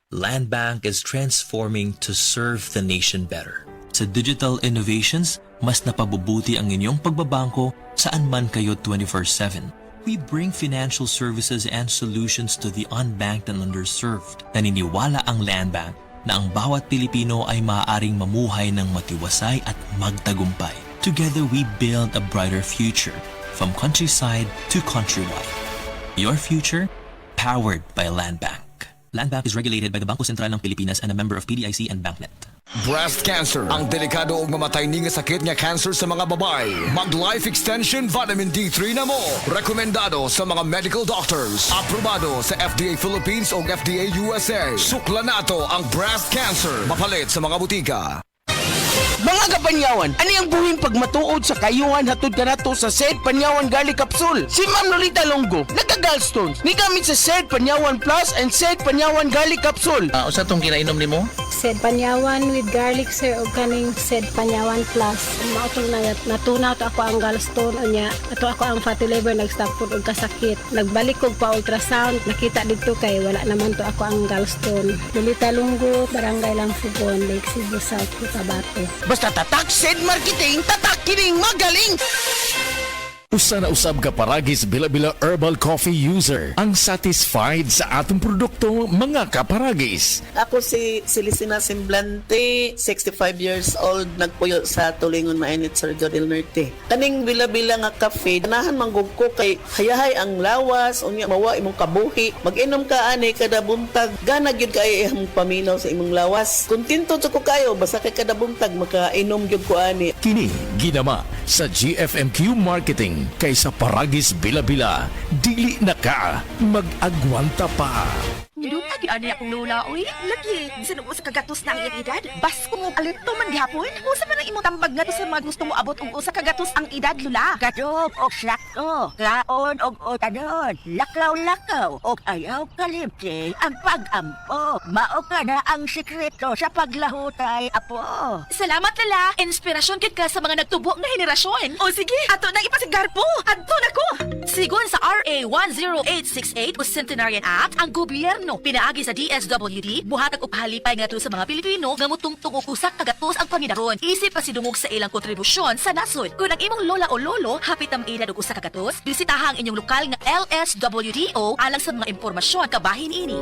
Land Bank is transforming to serve the nation better. Sa digital innovations, mas napabubuti ang inyong pagbabangko saan man kayo 24/7. We bring financial services and solutions to the unbanked and underserved. Naniniwala ang Land Bank na ang bawat Pilipino ay maaaring mamuhay ng matiwasay at magtagumpay. Together we build a brighter future, from countryside to countrywide. Your future, powered by Land Bank. Land Bank is regulated by the Bangko Sentral ng Pilipinas and a member of PDIC and BancNet. Breast cancer, ang delikado o mamatay ni nga sakit nga cancer sa mga babae. Mag-Life Extension Vitamin D3 na mo. Rekomendado sa mga medical doctors. Aprobado sa FDA Philippines o FDA USA. Sukla nato ang breast cancer. Mapalit sa mga butika. Mga kapanyawan, ani ang buhing pagmatuod sa kayuhan hatod kanato sa Sed Panyawan Garlic Capsule. Si Ma'am Lolita Longo, nagka-gallstones. Ni gamit sa Sed Panyawan Plus and Sed Panyawan Garlic Capsule. Usa tong kinainom nimo? Sed Panyawan with garlic sir o kaning Sed Panyawan Plus. Mautong natunaw to ako ang gallstone unya. Ato ako ang fatty liver nag-stop food og kasakit. Nagbalik kog pa ultrasound, nakita dito kay wala naman to ako ang gallstone. Lolita Longo, Barangay Lamfugon, Lake Cebu South, Cotabato. Basta tatak Sed Marketing, tatak kining magaling! Usa na usab ka paragis bila-bila herbal coffee user ang satisfied sa atong produkto mga kaparagis. Ako si Celisina Semblante, 65 years old, nagpuyo sa Tulingon Mainit, Surigao del Norte. Kaning bila-bila nga cafe, ganahan manggug ko kay hayahay ang lawas, unya mawa imong kabuhi. Mag-inom ka ani kada buntag, gana gyud kay imong paminaw sa imong lawas. Kontento jud ko kayo basta kay kada buntag makainom gyud ko ani. Kini ginama sa GFMQ Marketing kaysa paragis bila-bila, dili na ka mag-agwanta pa. Nilutag yung ano akong lula, oy. Lagi, bisan mo sa kagatos na ang iyang edad. Bas kung alito man gihapon. Usa man ang imong tambag nga to sa mga gusto mo abot ug usa kagatos ang edad, lula. Gadok og sakto, kaon og otanon, lakaw-lakaw og ayaw kalimti ang pag-ampo. Mao ka na ang sikreto sa paglahutay, apo. Salamat, lala. Inspirasyon kit ka sa mga nagtubo nga henerasyon. O sige, ato na ipasigar po. Adto na ko. Sigon sa RA 10868 o Centenarian Act, ang gobyerno pinaagi sa DSWD, buhatag og halipay ngadto sa mga Pilipino nga mutungtong og usa ka gatos ang pangidaron. Isip pa sidungog sa ilang kontribusyon sa nasod. Kung ang imong lola o lolo hapit ang edad og usa ka gatos, bisitaha ang inyong lokal nga LSWDO alang sa mga impormasyon kabahin ini.